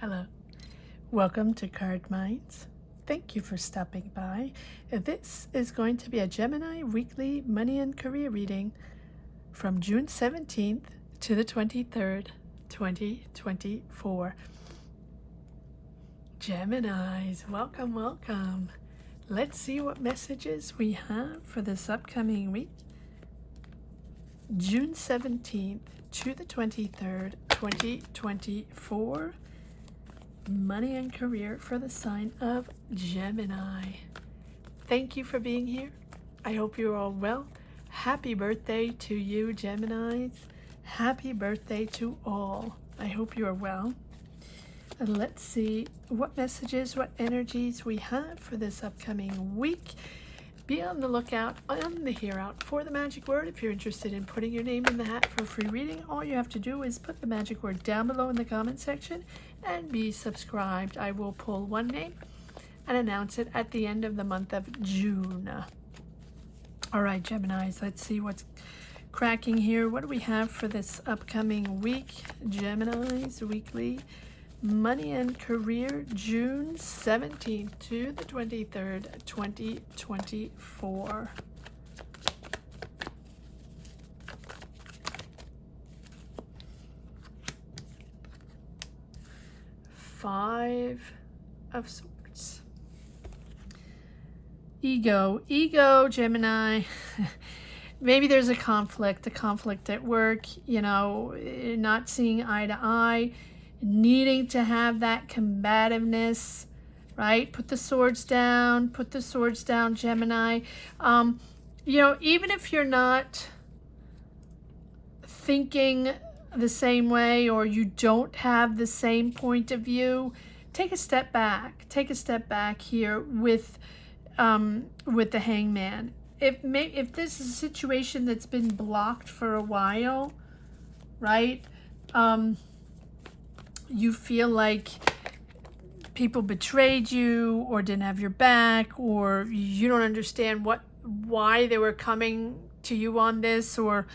Hello, welcome to Card Minds. Thank you for stopping by. This is going to be a Gemini weekly money and career reading from June 17th to the 23rd, 2024. Geminis, welcome, welcome. Let's see what messages we have for this upcoming week, June 17th to the 23rd, 2024. Money and career for the sign of Gemini. Thank you for being here. I hope you're all well. Happy birthday to you, Geminis. Happy birthday to all. I hope you are well. And let's see what messages, what energies we have for this upcoming week. Be on the lookout on the Hear Out for the magic word. If you're interested in putting your name in the hat for a free reading, all you have to do is put the magic word down below in the comment section and be subscribed. I will pull one name and announce it at the end of the month of June. All right, Geminis, let's see what's cracking here. What do we have for this upcoming week? Geminis weekly money and career, June 17th to the 23rd, 2024. Five of Swords. Ego, Gemini. Maybe there's a conflict at work, you know, not seeing eye to eye, needing to have that combativeness, right? Put the swords down, Gemini. You know, even if you're not thinking the same way or you don't have the same point of view, take a step back. Take a step back here with the Hangman. If this is a situation that's been blocked for a while, right? You feel like people betrayed you or didn't have your back, or you don't understand why they were coming to you on this, or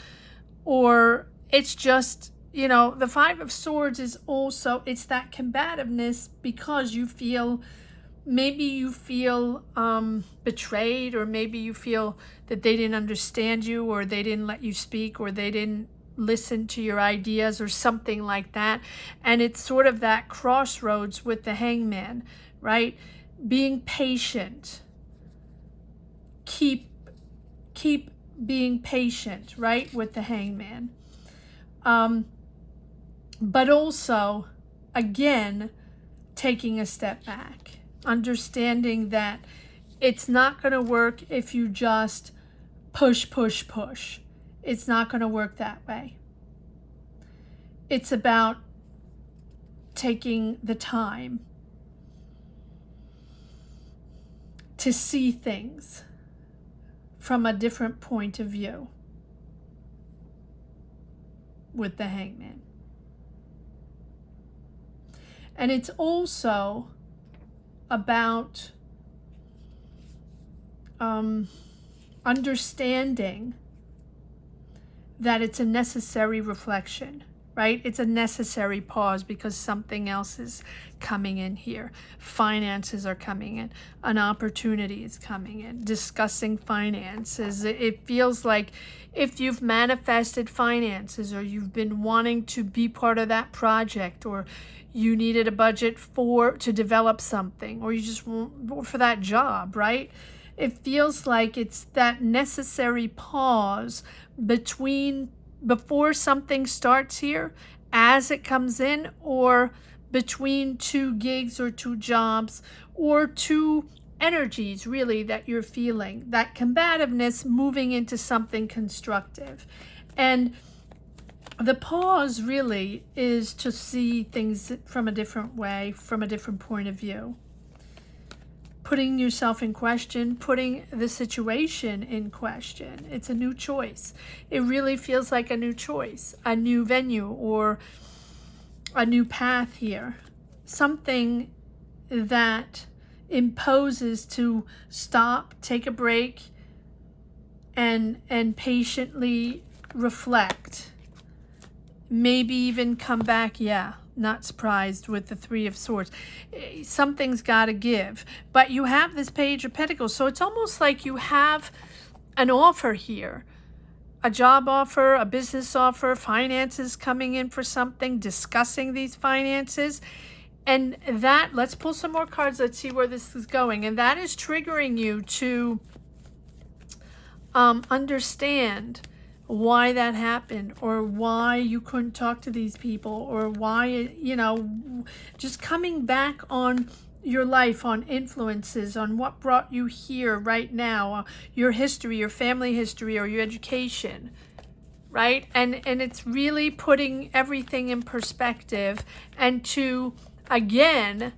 it's just, you know, the Five of Swords is also, it's that combativeness because you feel, maybe you feel betrayed, or maybe you feel that they didn't understand you, or they didn't let you speak, or they didn't listen to your ideas, or something like that. And it's sort of that crossroads with the Hangman, right? Being patient. Keep being patient, right, with the Hangman. But also, again, taking a step back, understanding that it's not going to work if you just push. It's not going to work that way. It's about taking the time to see things from a different point of view with the Hangman. And it's also about understanding that it's a necessary reflection, right? It's a necessary pause because something else is coming in here. Finances are coming in. An opportunity is coming in. Discussing finances. It feels like if you've manifested finances, or you've been wanting to be part of that project, or you needed a budget to develop something, or you just want for that job, right? It feels like it's that necessary pause before something starts here, as it comes in, or between two gigs or two jobs, or two energies really that you're feeling, that combativeness moving into something constructive. And the pause really is to see things from a different way, from a different point of view. Putting yourself in question, putting the situation in question. It's a new choice. It really feels like a new choice, a new venue, or a new path here. Something that imposes to stop, take a break, and patiently reflect. Maybe even come back, not surprised with the Three of Swords. Something's got to give. But you have this Page of Pentacles. So it's almost like you have an offer here. A job offer, a business offer, finances coming in for something, discussing these finances. And that, let's pull some more cards. Let's see where this is going. And that is triggering you to understand why that happened, or why you couldn't talk to these people, or why, you know, just coming back on your life, on influences, on what brought you here right now, your history, your family history, or your education, right? And it's really putting everything in perspective, and to, again,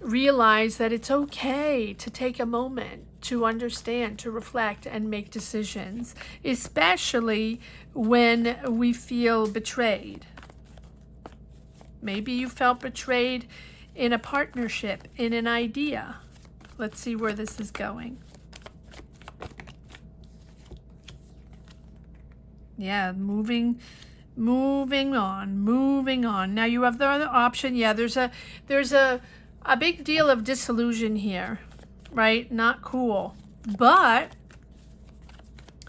realize that it's okay to take a moment to understand, to reflect, and make decisions, especially when we feel betrayed. Maybe you felt betrayed in a partnership, in an idea. Let's see where this is going. Yeah, moving on. Now you have the other option. Yeah, there's a big deal of disillusion here, right? Not cool. But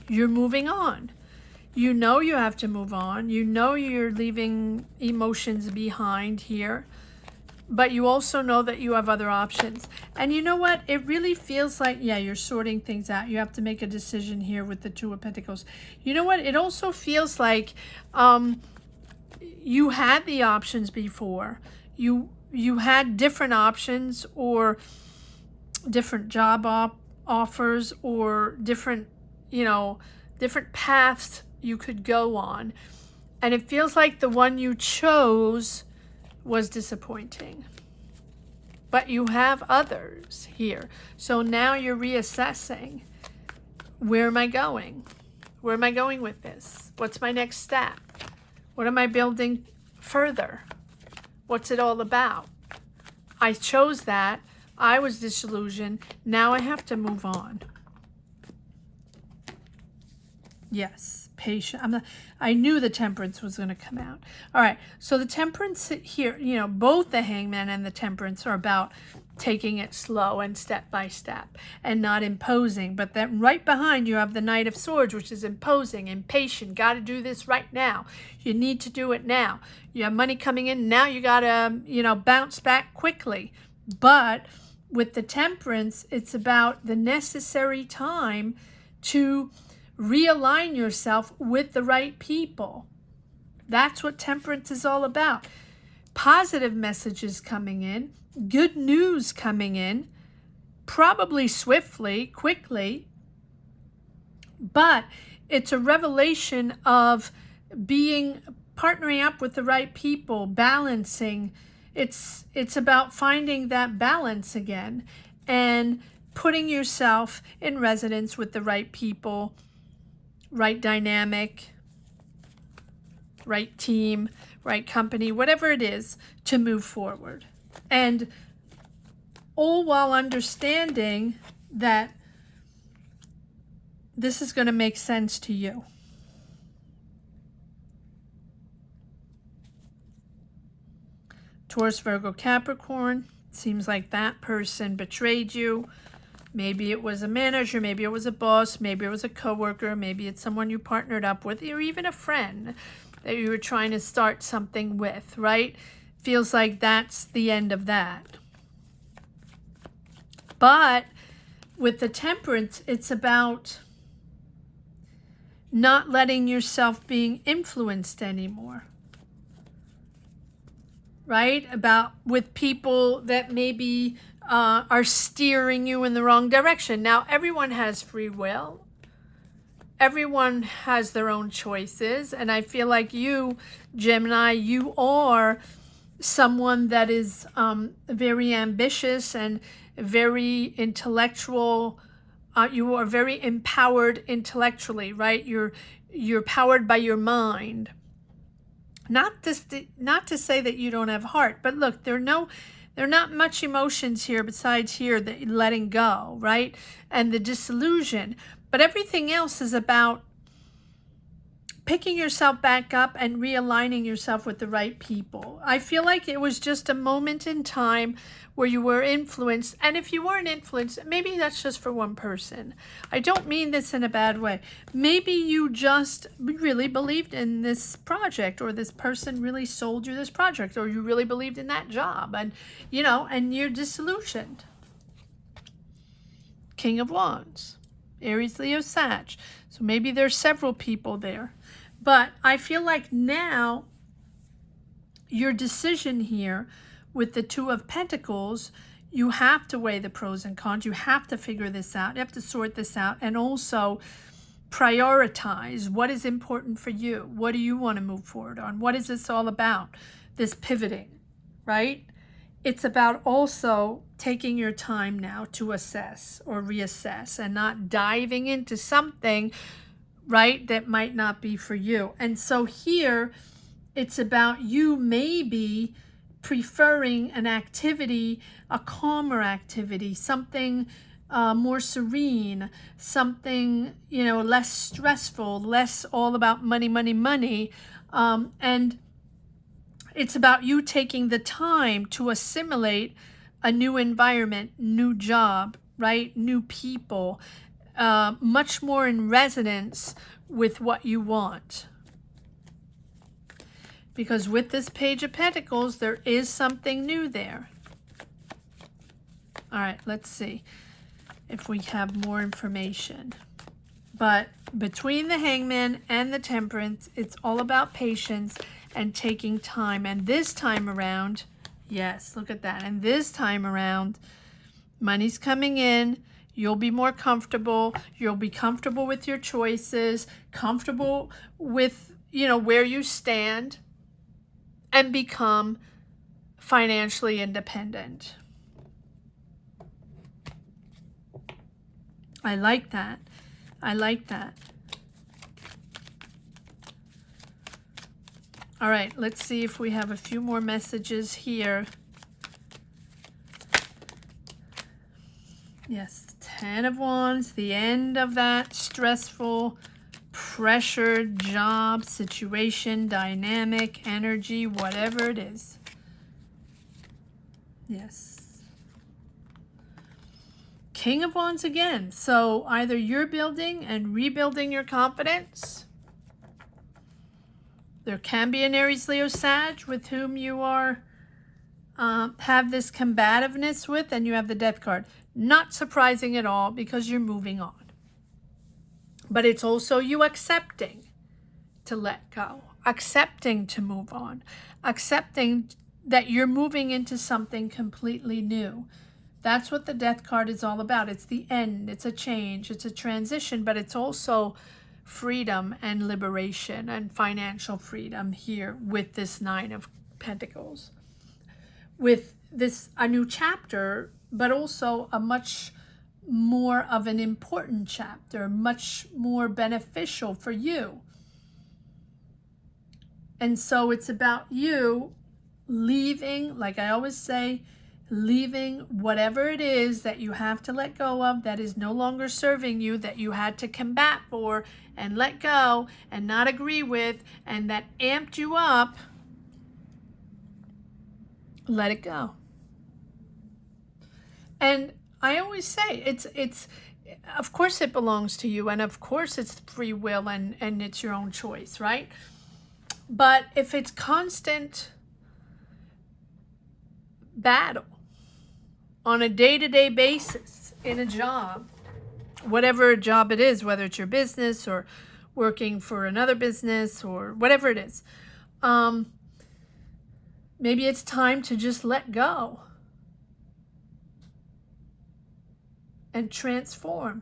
you're moving on. You know you have to move on. You know you're leaving emotions behind here. But you also know that you have other options. And you know what? It really feels like, yeah, you're sorting things out. You have to make a decision here with the Two of Pentacles. You know what? It also feels like you had the options before. You had different options, or different job offers, or different, you know, different paths you could go on. And it feels like the one you chose was disappointing. But you have others here. So now you're reassessing. Where am I going? Where am I going with this? What's my next step? What am I building further? What's it all about? I chose that. I was disillusioned. Now I have to move on. Yes, patient. I knew the Temperance was going to come out. All right, so the Temperance here, you know, both the Hangman and the Temperance are about taking it slow and step by step and not imposing. But then right behind you have the Knight of Swords, which is imposing, impatient. Got to do this right now. You need to do it now. You have money coming in. Now you got to, you know, bounce back quickly. But with the Temperance, it's about the necessary time to realign yourself with the right people. That's what Temperance is all about. Positive messages coming in, good news coming in, probably swiftly, quickly, but it's a revelation of partnering up with the right people, balancing. It's about finding that balance again and putting yourself in resonance with the right people, right dynamic, right team, right company, whatever it is, to move forward. And all while understanding that this is going to make sense to you. Taurus, Virgo, Capricorn. Seems like that person betrayed you. Maybe it was a manager, maybe it was a boss, maybe it was a coworker, maybe it's someone you partnered up with, or even a friend that you were trying to start something with, right? Feels like that's the end of that. But with the Temperance, it's about not letting yourself being influenced anymore. Right? About with people that maybe are steering you in the wrong direction. Now, everyone has free will. Everyone has their own choices. And I feel like you, Gemini, you are someone that is very ambitious and very intellectual. You are very empowered intellectually, right? You're powered by your mind. Not to say that you don't have heart, but look, there are not much emotions here besides here, the letting go, right? And the disillusion. But everything else is about picking yourself back up and realigning yourself with the right people. I feel like it was just a moment in time where you were influenced. And if you weren't influenced, maybe that's just for one person. I don't mean this in a bad way. Maybe you just really believed in this project, or this person really sold you this project, or you really believed in that job, and and you're disillusioned. King of Wands, Aries, Leo, Sag. So maybe there's several people there. But I feel like now your decision here with the Two of Pentacles, you have to weigh the pros and cons. You have to figure this out. You have to sort this out, and also prioritize what is important for you. What do you want to move forward on? What is this all about? This pivoting, right? It's about also taking your time now to assess or reassess, and not diving into something, right, that might not be for you. And so here it's about you maybe preferring an activity, a calmer activity, something more serene, something, less stressful, less all about money, money, money. And it's about you taking the time to assimilate a new environment, new job, right? New people, much more in resonance with what you want. Because with this Page of Pentacles, there is something new there. All right, let's see if we have more information. But between the Hangman and the Temperance, it's all about patience and taking time. And this time around, yes, look at that. And this time around, money's coming in. You'll be more comfortable. You'll be comfortable with your choices, comfortable with, where you stand, and become financially independent. I like that. I like that. All right, let's see if we have a few more messages here. Yes, 10 of Wands, the end of that stressful, pressured job, situation, dynamic, energy, whatever it is. Yes. King of Wands again. So either you're building and rebuilding your confidence. There can be an Aries, Leo, Sag with whom you are have this combativeness with, and you have the Death card. Not surprising at all, because you're moving on. But it's also you accepting to let go, accepting to move on, accepting that you're moving into something completely new. That's what the Death card is all about. It's the end, it's a change, it's a transition, but it's also freedom and liberation and financial freedom here with this Nine of Pentacles. With this, a new chapter, but also a much more of an important chapter, much more beneficial for you. And so it's about you leaving, like I always say, leaving whatever it is that you have to let go of, that is no longer serving you, that you had to combat for and let go and not agree with, and that amped you up. Let it go. And I always say, it's of course it belongs to you, and of course it's free will, and it's your own choice, right? But if it's constant battle on a day-to-day basis in a job, whatever job it is, whether it's your business or working for another business or whatever it is, maybe it's time to just let go and transform.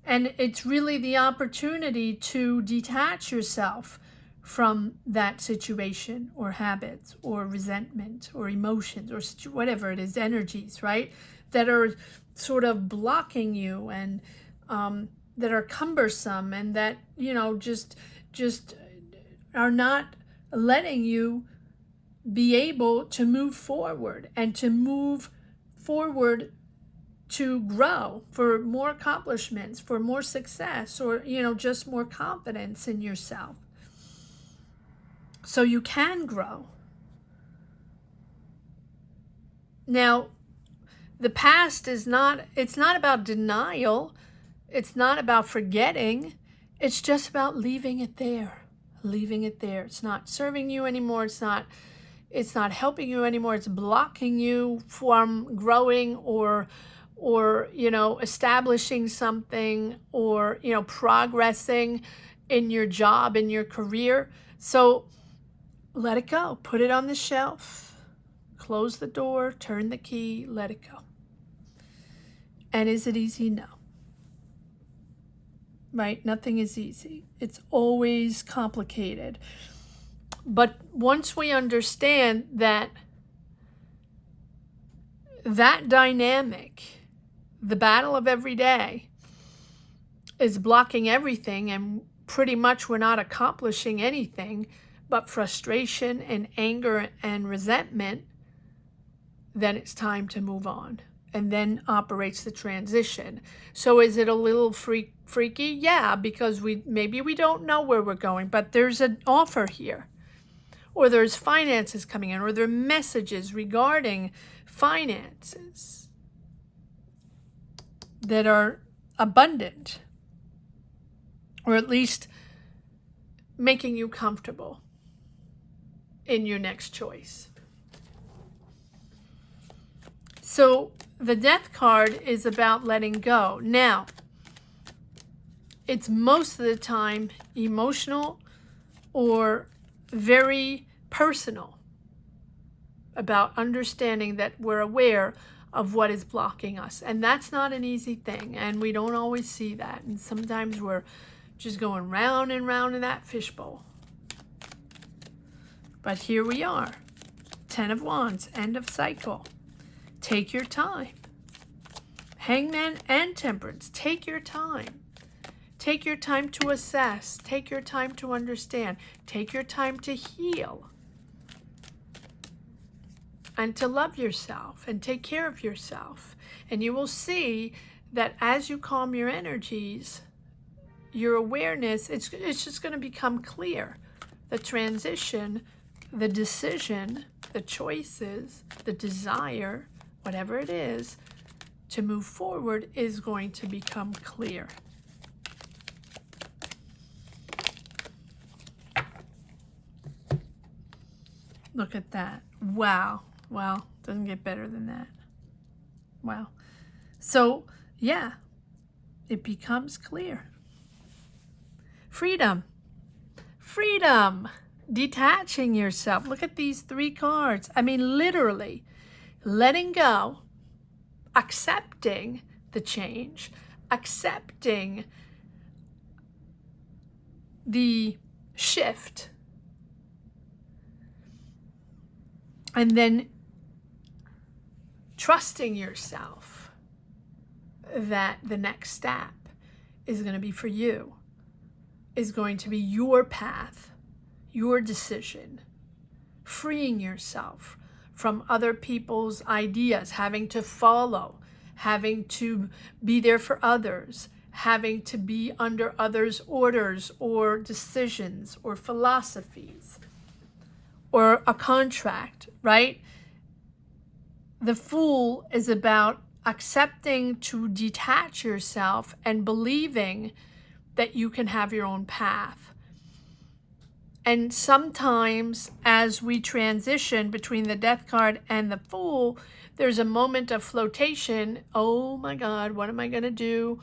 And it's really the opportunity to detach yourself from that situation or habits or resentment or emotions or whatever it is, energies, right? That are sort of blocking you, and that are cumbersome, and that, just are not letting you be able to move forward, and to move forward to grow, for more accomplishments, for more success, or, just more confidence in yourself. So you can grow. Now, the past it's not about denial. It's not about forgetting. It's just about leaving it there. Leaving it there. It's not serving you anymore. It's not helping you anymore. It's blocking you from growing or establishing something, or, progressing in your job, in your career. So let it go. Put it on the shelf. Close the door, turn the key, let it go. And is it easy? No. Right? Nothing is easy. It's always complicated. But once we understand that dynamic, the battle of every day, is blocking everything, and pretty much we're not accomplishing anything but frustration and anger and resentment, then it's time to move on. And then operates the transition. So is it a little freaky? Yeah, because maybe we don't know where we're going, but there's an offer here. Or there's finances coming in, or there are messages regarding finances that are abundant, or at least making you comfortable in your next choice. So the Death card is about letting go. Now, it's most of the time emotional or very personal, about understanding that we're aware of what is blocking us. And that's not an easy thing, and we don't always see that. And sometimes we're just going round and round in that fishbowl. But here we are. 10 of Wands, end of cycle. Take your time. Hangman and Temperance, take your time. Take your time to assess. Take your time to understand. Take your time to heal. And to love yourself and take care of yourself. And you will see that as you calm your energies, your awareness, it's just going to become clear. The transition, the decision, the choices, the desire, whatever it is, to move forward is going to become clear. Look at that. Wow. Well, doesn't get better than that. Wow. So, yeah, it becomes clear. Freedom. Freedom. Detaching yourself. Look at these 3 cards. I mean, literally, letting go, accepting the change, accepting the shift, and then trusting yourself that the next step is going to be for you, is going to be your path, your decision, freeing yourself from other people's ideas, having to follow, having to be there for others, having to be under others' orders or decisions or philosophies or a contract, right? The Fool is about accepting to detach yourself and believing that you can have your own path. And sometimes as we transition between the Death card and the Fool, there's a moment of flotation. Oh my God, what am I going to do?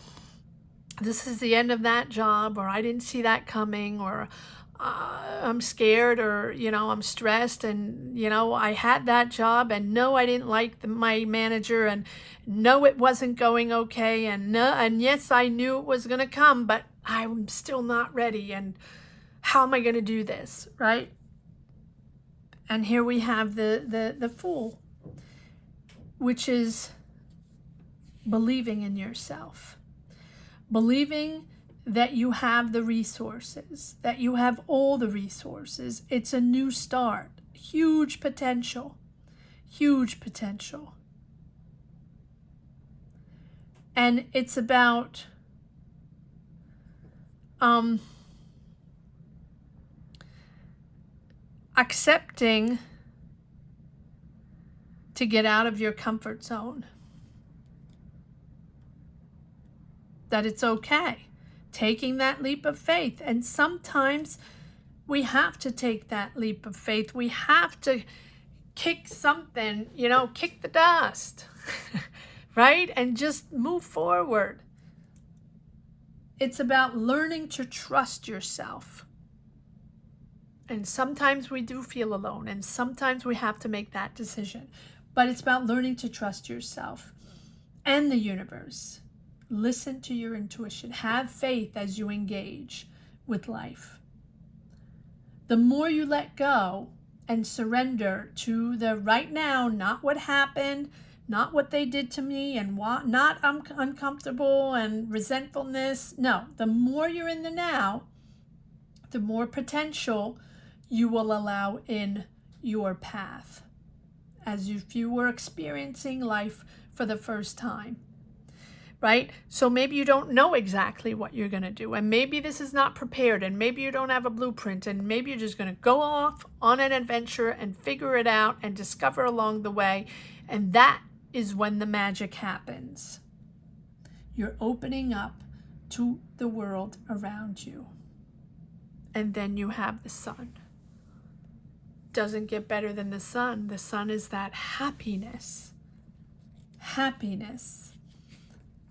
This is the end of that job, or I didn't see that coming, or I'm scared, or, I'm stressed, and, I had that job, and no, I didn't like my manager, and no, it wasn't going okay, and no, and yes, I knew it was going to come, but I'm still not ready, and how am I going to do this, right? And here we have the Fool, which is believing in yourself, believing that you have the resources, that you have all the resources. It's a new start, huge potential, huge potential. And it's about accepting to get out of your comfort zone. That it's okay. Taking that leap of faith. And sometimes we have to take that leap of faith. We have to kick something, you know, kick the dust, right? And just move forward. It's about learning to trust yourself. And sometimes we do feel alone, and sometimes we have to make that decision. But it's about learning to trust yourself and the universe. Listen to your intuition. Have faith as you engage with life. The more you let go and surrender to the right now, not what happened, not what they did to me, and not uncomfortable and resentfulness. No, the more you're in the now, the more potential you will allow in your path, as if you were experiencing life for the first time, right? So maybe you don't know exactly what you're going to do, and maybe this is not prepared, and maybe you don't have a blueprint, and maybe you're just going to go off on an adventure and figure it out and discover along the way, and that is when the magic happens. You're opening up to the world around you, and then you have the sun. Doesn't get better than the sun. The sun is that happiness. Happiness.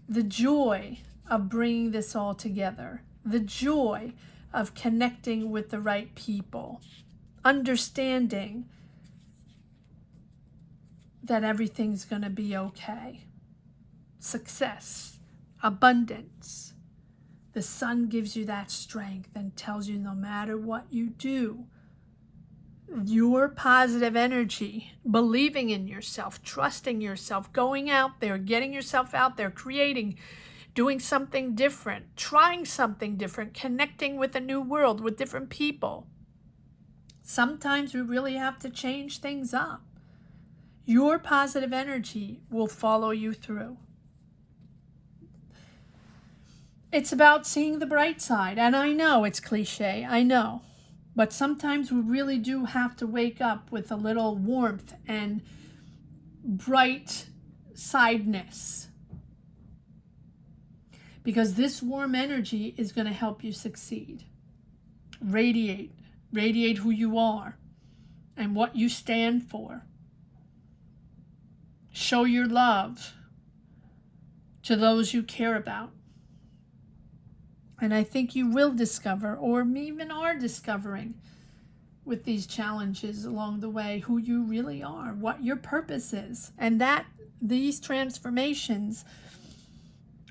The joy of bringing this all together. The joy of connecting with the right people. Understanding that everything's going to be okay. Success. Abundance. The sun gives you that strength and tells you no matter what you do, your positive energy, believing in yourself, trusting yourself, going out there, getting yourself out there, creating, doing something different, trying something different, connecting with a new world, with different people. Sometimes we really have to change things up. Your positive energy will follow you through. It's about seeing the bright side. And I know it's cliche, I know. But sometimes we really do have to wake up with a little warmth and bright sideness. Because this warm energy is going to help you succeed. Radiate who you are and what you stand for. Show your love to those you care about. And I think you will discover, or even are discovering with these challenges along the way, who you really are, what your purpose is. And that these transformations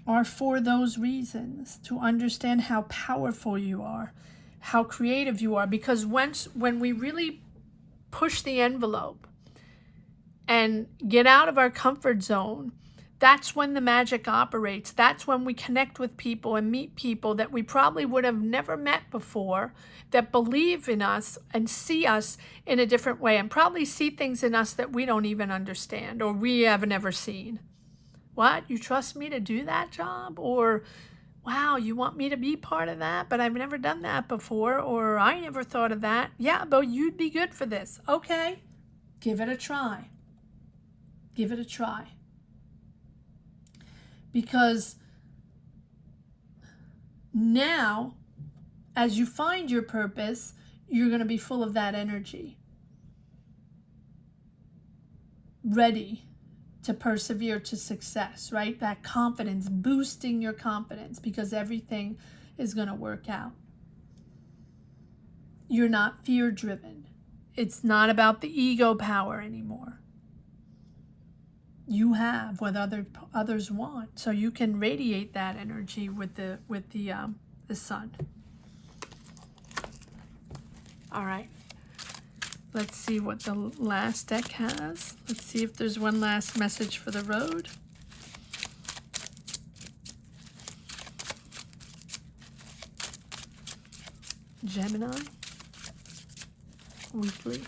are for those reasons, to understand how powerful you are, how creative you are. Because when we really push the envelope and get out of our comfort zone, that's when the magic operates. That's when we connect with people and meet people that we probably would have never met before, that believe in us and see us in a different way, and probably see things in us that we don't even understand or we have never seen. What? You trust me to do that job? Or, wow, you want me to be part of that, but I've never done that before, or I never thought of that. Yeah, but you'd be good for this. Okay, give it a try. Give it a try. Because now, as you find your purpose, you're going to be full of that energy. Ready to persevere to success, right? That confidence, boosting your confidence, because everything is going to work out. You're not fear-driven. It's not about the ego power anymore. You have what others want, so you can radiate that energy with the sun. All right, let's see what the last deck has. Let's see if there's one last message for the road. Gemini, weekly,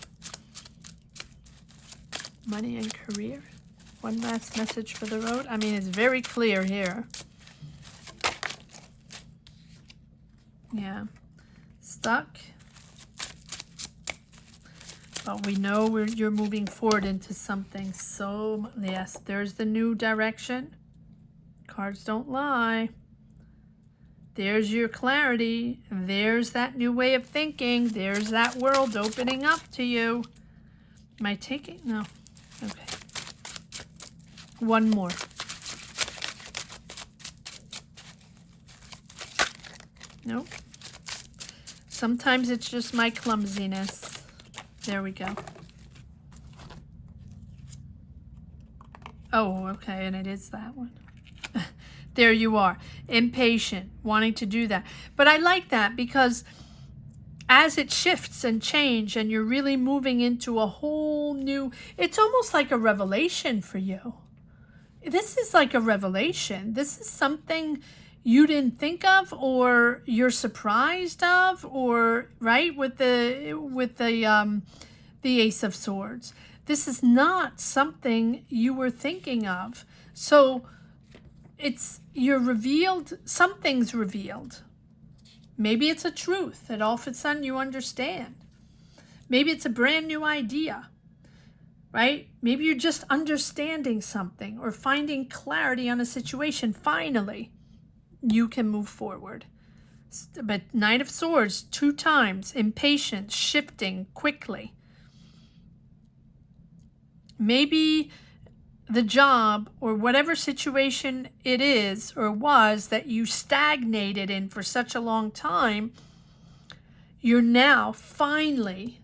money and career. One last message for the road. I mean, it's very clear here. Yeah. Stuck. But we know you're moving forward into something. So, yes, there's the new direction. Cards don't lie. There's your clarity. There's that new way of thinking. There's that world opening up to you. Am I taking? No. Okay. One more. Nope. Sometimes it's just my clumsiness. There we go. Oh, okay, and it is that one. There you are, impatient, wanting to do that. But I like that because as it shifts and changes and you're really moving into a whole new, it's almost like a revelation for you. This is like a revelation. This is something you didn't think of, or you're surprised of, or right with the Ace of Swords. This is not something you were thinking of. So you're revealed, something's revealed. Maybe it's a truth that all of a sudden you understand. Maybe it's a brand new idea, right? Maybe you're just understanding something or finding clarity on a situation. Finally, you can move forward. But Knight of Swords, 2 times, impatient, shifting quickly. Maybe the job or whatever situation it is or was that you stagnated in for such a long time, you're now finally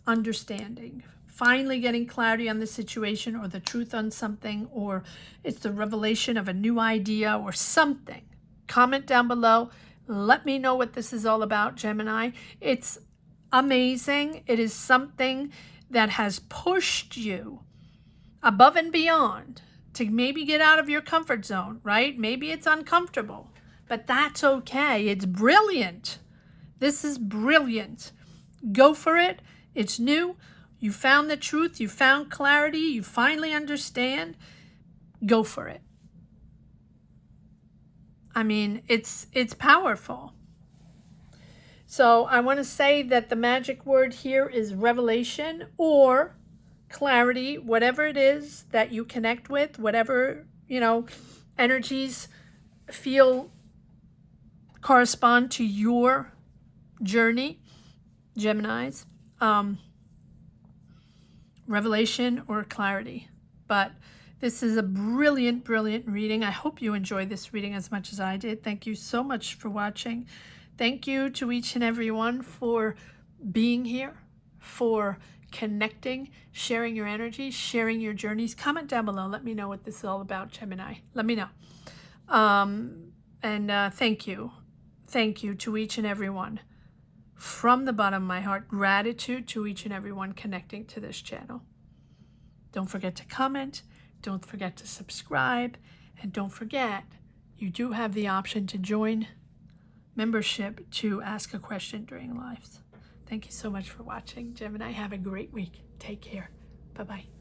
understanding, finally getting clarity on the situation or the truth on something, or it's the revelation of a new idea or something. Comment down below. Let me know what this is all about, Gemini. It's amazing. It is something that has pushed you above and beyond to maybe get out of your comfort zone, right? Maybe it's uncomfortable, but that's okay. It's brilliant. This is brilliant. Go for it. It's new. You found the truth. You found clarity. You finally understand. Go for it. I mean, it's powerful. So I want to say that the magic word here is revelation or clarity, whatever it is that you connect with, whatever, energies feel correspond to your journey, Geminis, revelation or clarity. But this is a brilliant, brilliant reading. I hope you enjoyed this reading as much as I did. Thank you so much for watching. Thank you to each and every one for being here, for connecting, sharing your energy, sharing your journeys. Comment down below. Let me know what this is all about, Gemini. Let me know. Thank you. Thank you to each and every one. From the bottom of my heart, gratitude to each and every one connecting to this channel. Don't forget to comment. Don't forget to subscribe. And don't forget, you do have the option to join membership to ask a question during lives. Thank you so much for watching, Gemini. Have a great week. Take care. Bye-bye.